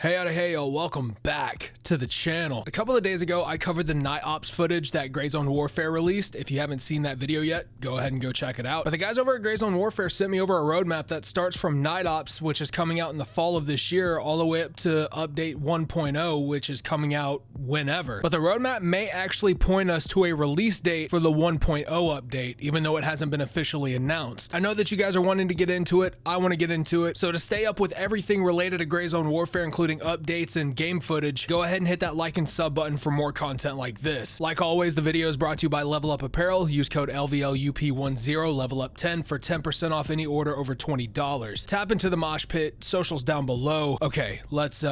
Hey yo, welcome back to the channel. A couple of days ago, I covered the night ops footage that Grey Zone Warfare released. If you haven't seen that video yet, go ahead and go check it out. But the guys over at Grey Zone Warfare sent me over a roadmap that starts from night ops, which is coming out in the fall of this year, all the way up to update 1.0, which is coming out whenever. But the roadmap may actually point us to a release date for the 1.0 update, even though it hasn't been officially announced. I know that you guys are wanting to get into it. I want to get into it. So to stay up with everything related to Grey Zone Warfare, including updates and game footage, go ahead and hit that like and sub button for more content like this. Like always, the video is brought to you by Level Up Apparel. Use code LVLUP10 Level Up 10 for 10% off any order over $20. Tap into the MOSHPIT, socials down below. Okay, let's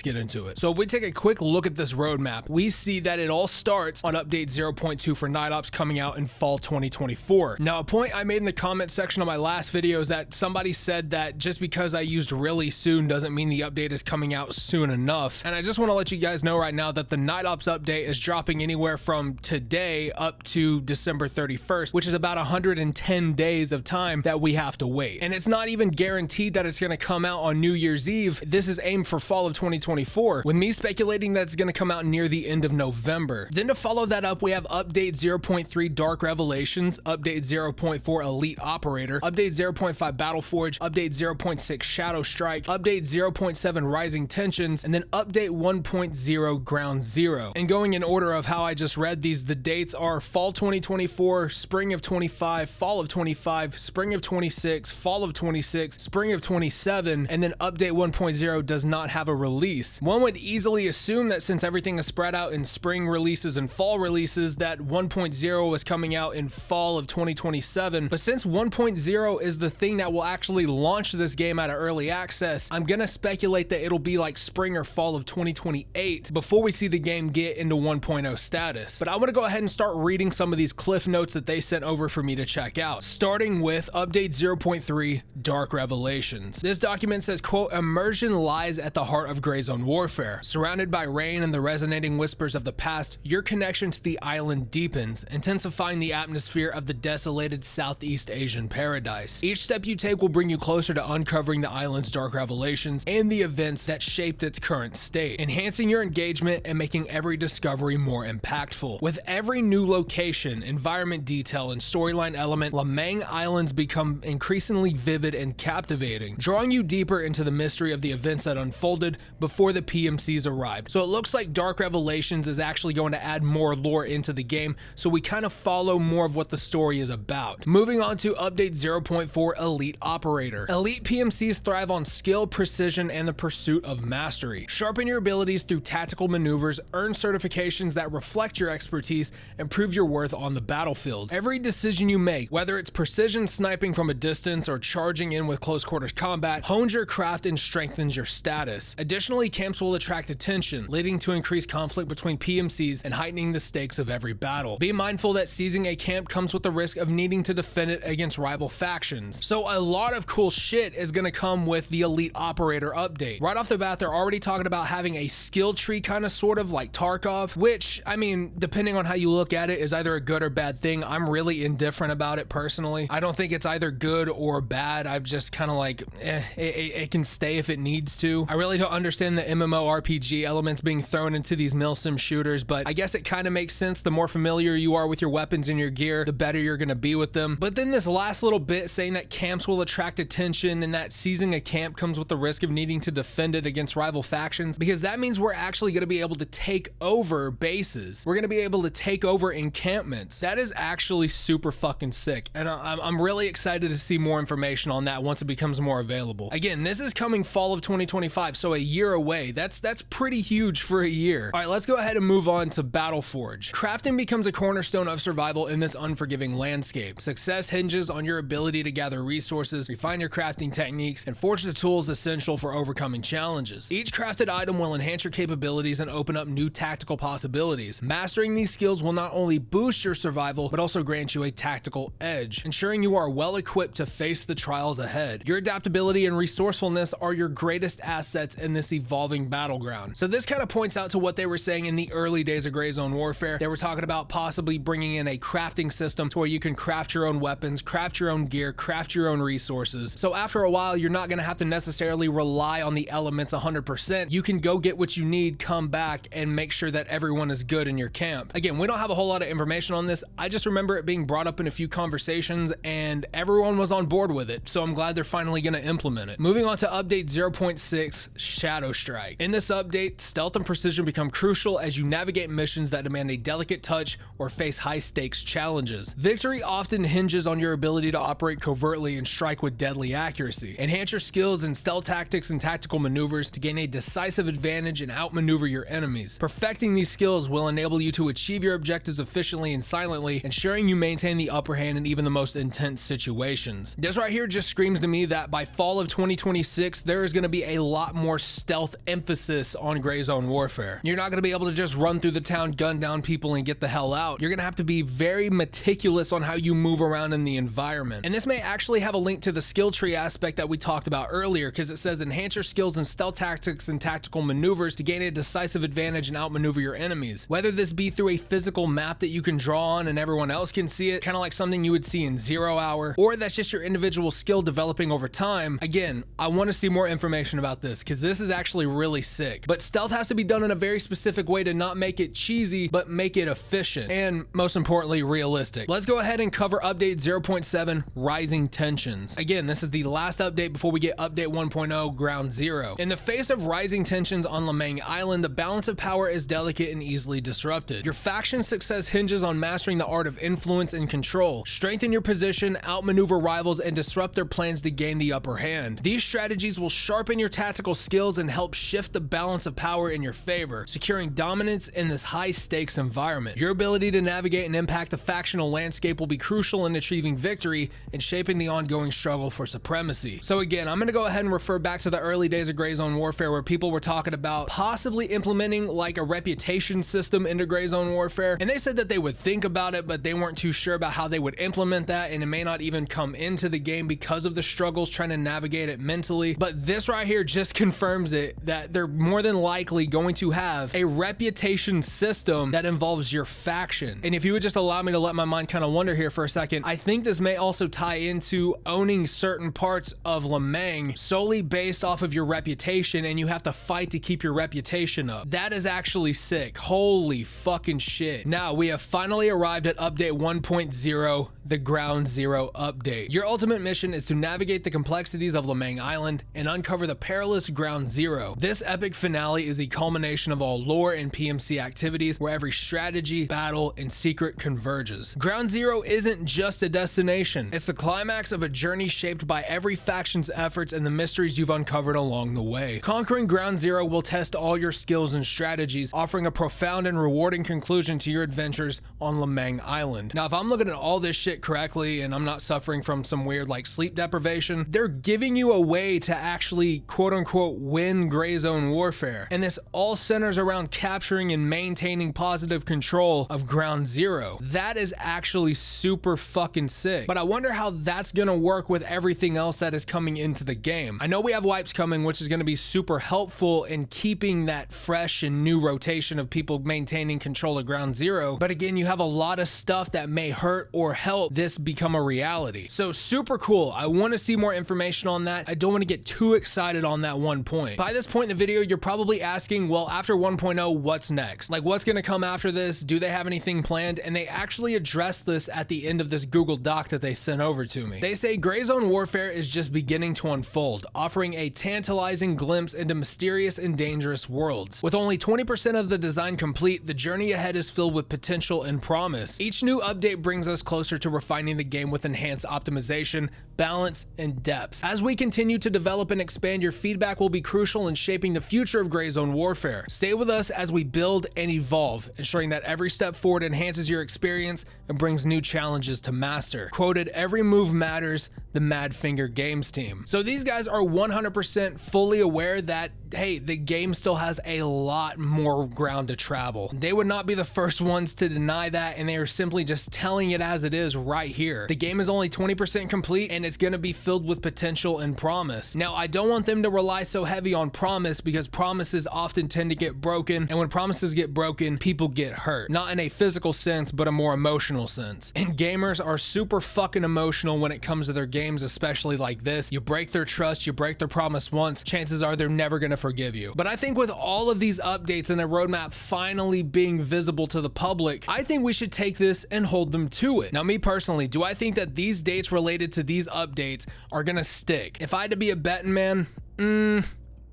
get into it. So if we take a quick look at this roadmap, we see that it all starts on update 0.2 for night ops coming out in fall 2024. Now, a point I made in the comment section of my last video is that somebody said that just because I used really soon doesn't mean the update is coming out soon enough. And I just want to let you guys know right now that the night ops update is dropping anywhere from today up to December 31st, which is about 110 days of time that we have to wait. And it's not even guaranteed that it's going to come out on New Year's Eve. This is aimed for fall of 2024, with me speculating that it's going to come out near the end of November. Then to follow that up, we have update 0.3 Dark Revelations, update 0.4 Elite Operator, update 0.5 Battleforge, update 0.6 Shadow Strike, update 0.7 Rising Tensions, and then update 1.0 Ground Zero. And going in order of how I just read these, the dates are fall 2024, spring of 25, fall of 25, spring of 26, fall of 26, spring of 27, and then update 1.0 does not have a release. One would easily assume that since everything is spread out in spring releases and fall releases, that 1.0 is coming out in fall of 2027. But since 1.0 is the thing that will actually launch this game at an early access, I'm gonna speculate that it'll be like spring or fall of 2028 before we see the game get into 1.0 status. But I want to go ahead and start reading some of these cliff notes that they sent over for me to check out, starting with update 0.3 Dark Revelations. This document says, quote, "Immersion lies at the heart of Grey Zone Warfare. Surrounded by rain and the resonating whispers of the past, your connection to the island deepens, intensifying the atmosphere of the desolated Southeast Asian paradise. Each step you take will bring you closer to uncovering the island's dark revelations and the events that shaped its current state, enhancing your engagement and making every discovery more impactful. With every new location, environment detail, and storyline element, Lamang Islands become increasingly vivid and captivating, drawing you deeper into the mystery of the events that unfolded before the PMCs arrived." So it looks like Dark Revelations is actually going to add more lore into the game, so we kind of follow more of what the story is about. Moving on to update 0.4 Elite Operator. Elite PMCs thrive on skill, precision, and the pursuit of mastery. Sharpen your abilities through tactical maneuvers, earn certifications that reflect your expertise, and prove your worth on the battlefield. Every decision you make, whether it's precision sniping from a distance or charging in with close quarters combat, hones your craft and strengthens your status. Additionally, camps will attract attention, leading to increased conflict between PMCs and heightening the stakes of every battle. Be mindful that seizing a camp comes with the risk of needing to defend it against rival factions. So a lot of cool shit is going to come with the Elite Operator update. Right off the bat, they're already talking about having a skill tree kind of sort of like Tarkov, which, I mean, depending on how you look at it, is either a good or bad thing. I'm really indifferent about it personally. I don't think it's either good or bad. I've just kind of like, it can stay if it needs to. I really don't understand the MMORPG elements being thrown into these milsim shooters, but I guess it kind of makes sense. The more familiar you are with your weapons and your gear, the better you're going to be with them. But then this last little bit saying that camps will attract attention and that seizing a camp comes with the risk of needing to defend it against rival factions, because that means we're actually going to be able to take over bases. We're going to be able to take over encampments. That is actually super fucking sick, and I'm really excited to see more information on that once it becomes more available. Again, this is coming fall of 2025, so a year away. That's pretty huge for a year. All right, let's go ahead and move on to Battleforge. Crafting becomes a cornerstone of survival in this unforgiving landscape. Success hinges on your ability to gather resources, refine your crafting techniques, and forge the tools essential for overcoming challenges. Each crafted item will enhance your capabilities and open up new tactical possibilities. Mastering these skills will not only boost your survival, but also grant you a tactical edge, ensuring you are well equipped to face the trials ahead. Your adaptability and resourcefulness are your greatest assets in this evolving battleground. So this kind of points out to what they were saying in the early days of Gray Zone Warfare. They were talking about possibly bringing in a crafting system to where you can craft your own weapons, craft your own gear, craft your own resources. So after a while, you're not going to have to necessarily rely on the elements 100%. You can go get what you need, come back, and make sure that everyone is good in your camp. Again, we don't have a whole lot of information on this. I just remember it being brought up in a few conversations and everyone was on board with it. So I'm glad they're finally going to implement it. Moving on to update 0.6, Shadow Strike. In this update, stealth and precision become crucial as you navigate missions that demand a delicate touch or face high stakes challenges. Victory often hinges on your ability to operate covertly and strike with deadly accuracy. Enhance your skills in stealth tactics and tactical maneuvers to gain a decisive advantage and outmaneuver your enemies. Perfecting these skills will enable you to achieve your objectives efficiently and silently, ensuring you maintain the upper hand in even the most intense situations. This right here just screams to me that by fall of 2026, there is going to be a lot more stealth emphasis on Gray Zone Warfare. You're not going to be able to just run through the town, gun down people, and get the hell out. You're going to have to be very meticulous on how you move around in the environment. And this may actually have a link to the skill tree aspect that we talked about earlier, because it says enhance your skills in stealth tactics and tactical maneuvers to gain a decisive advantage and outmaneuver your enemies. Whether this be through a physical map that you can draw on and everyone else can see it, kind of like something you would see in 0 Hour, or that's just your individual skill developing over time. Again, I want to see more information about this because this is actually really sick. But stealth has to be done in a very specific way to not make it cheesy, but make it efficient and most importantly, realistic. Let's go ahead and cover update 0.7, Rising Tensions. Again, this is the last update before we get update 1.0, Ground Zero. In the face of rising tensions on Lemang Island, the balance of power is delicate and easily disrupted. Your faction's success hinges on mastering the art of influence and control. Strengthen your position, outmaneuver rivals, and disrupt their plans to gain the upper hand. These strategies will sharpen your tactical skills and help shift the balance of power in your favor, securing dominance in this high-stakes environment. Your ability to navigate and impact the factional landscape will be crucial in achieving victory and shaping the ongoing struggle for supremacy. So again, I'm going to go ahead and refer back to the early days of Gray Zone Warfare where people were talking about possibly implementing like a reputation system into Gray Zone Warfare, and they said that they would think about it, but they weren't too sure about how they would implement that, and it may not even come into the game because of the struggles trying to navigate it mentally. But this right here just confirms it, that they're more than likely going to have a reputation system that involves your faction. And if you would just allow me to let my mind kind of wander here for a second, I think this may also tie into owning certain parts of Lemang solely based off of your reputation, and you have to fight to keep your reputation up. That is actually sick. Holy fucking shit. Now we have finally arrived at update 1.0, the Ground Zero update. Your ultimate mission is to navigate the complexities of Lemang Island and uncover the perilous Ground Zero. This epic finale is the culmination of all lore and PMC activities where every strategy, battle, and secret converges. Ground Zero isn't just a destination. It's the climax of a journey shaped by every faction's efforts and the mysteries you've uncovered along the way. Conquering Ground Zero will test all your skills and strategies, offering a profound and rewarding conclusion to your adventures on Lemang Island. Now, if I'm looking at all this shit correctly and I'm not suffering from some weird like sleep deprivation, they're giving you a way to actually quote unquote win Gray Zone Warfare. And this all centers around capturing and maintaining positive control of Ground Zero. That is actually super fucking sick. But I wonder how that's gonna work with everything else that is coming into the game. I know we have wipes coming, which is gonna be super helpful in keeping that fresh and new rotation of people maintaining control of Ground Zero. But again, you have a lot of stuff that may hurt or help this become a reality. So super cool. I want to see more information on that. I don't want to get too excited on that one point. By this point in the video, you're probably asking, well, after 1.0, what's next? Like, what's going to come after this? Do they have anything planned? And they actually address this at the end of this Google Doc that they sent over to me. They say Gray Zone Warfare is just beginning to unfold, offering a tantalizing glimpse into mysterious and dangerous worlds. With only 20% of the design complete, the journey ahead is filled with potential and promise. Each new update brings us closer to refining the game with enhanced optimization, balance, and depth. As we continue to develop and expand, your feedback will be crucial in shaping the future of Gray Zone Warfare. Stay with us as we build and evolve, ensuring that every step forward enhances your experience and brings new challenges to master. Quoted, "Every move matters, the Madfinger Games team. So these guys are 100% fully aware that, hey, the game still has a lot more ground to travel. They would not be the first ones to deny that, and they are simply just telling it as it is right here. The game is only 20% complete, and it's going to be filled with potential and promise. Now, I don't want them to rely so heavy on promise, because promises often tend to get broken, and when promises get broken, people get hurt. Not in a physical sense, but a more emotional sense. And gamers are super fucking emotional when it comes to their games, especially like this. You break their trust, you break their promise once, chances are they're never going to forgive you. But I think with all of these updates and the roadmap finally being visible to the public, I think we should take this and hold them to it. Now, me personally, do I think that these dates related to these updates are going to stick? If I had to be a betting man,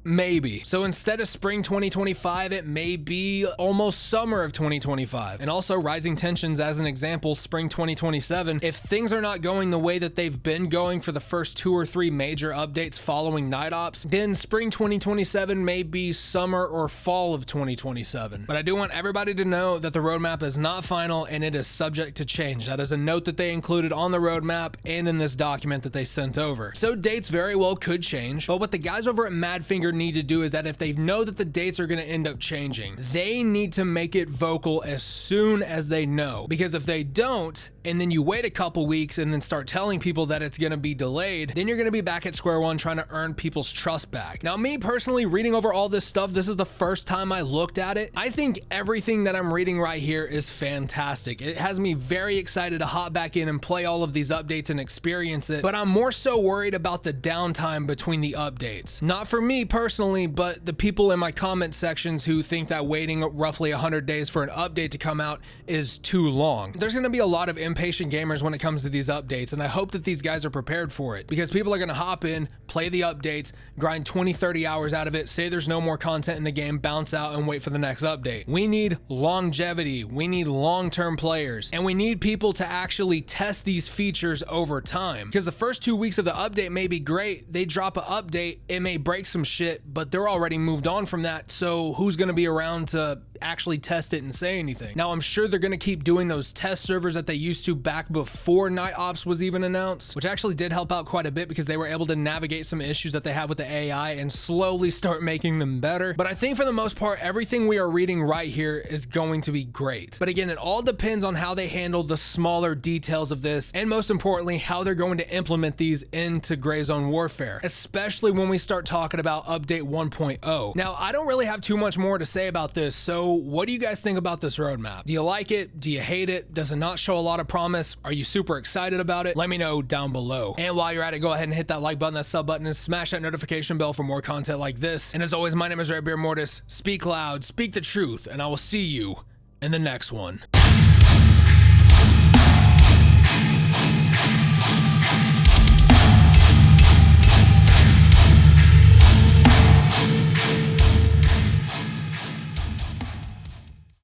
maybe. So instead of spring 2025, it may be almost summer of 2025. And also rising tensions as an example, spring 2027. If things are not going the way that they've been going for the first 2 or 3 major updates following Night Ops, then spring 2027 may be summer or fall of 2027. But I do want everybody to know that the roadmap is not final and it is subject to change. That is a note that they included on the roadmap and in this document that they sent over. So dates very well could change, but what the guys over at Madfinger need to do is that if they know that the dates are going to end up changing, they need to make it vocal as soon as they know. Because if they don't, and then you wait a couple weeks and then start telling people that it's going to be delayed, then you're going to be back at square one trying to earn people's trust back. Now, me personally, reading over all this stuff, this is the first time I looked at it. I think everything that I'm reading right here is fantastic. It has me very excited to hop back in and play all of these updates and experience it, but I'm more so worried about the downtime between the updates. Not for me personally, but the people in my comment sections who think that waiting roughly 100 days for an update to come out is too long. There's going to be a lot of impatient gamers when it comes to these updates, and I hope that these guys are prepared for it, because people are going to hop in, play the updates, grind 20-30 hours out of it, say there's no more content in the game, bounce out and wait for the next update. We need longevity, we need long-term players, and we need people to actually test these features over time, because the first 2 weeks of the update may be great. They drop an update, it may break some shit, but they're already moved on from that, so who's going to be around to actually test it and say anything? Now, I'm sure they're going to keep doing those test servers that they used to back before Night Ops was even announced, which actually did help out quite a bit because they were able to navigate some issues that they have with the AI and slowly start making them better. But I think for the most part, everything we are reading right here is going to be great. But again, it all depends on how they handle the smaller details of this, and most importantly, how they're going to implement these into Gray Zone Warfare, especially when we start talking about update 1.0. Now, I don't really have too much more to say about this, so what do you guys think about this roadmap? Do you like it? Do you hate it? Does it not show a lot of promise? Are you super excited about it? Let me know down below. And while you're at it, go ahead and hit that like button, that sub button, and smash that notification bell for more content like this. And as always, my name is Redbeard Mortis. Speak loud, speak the truth, and I will see you in the next one.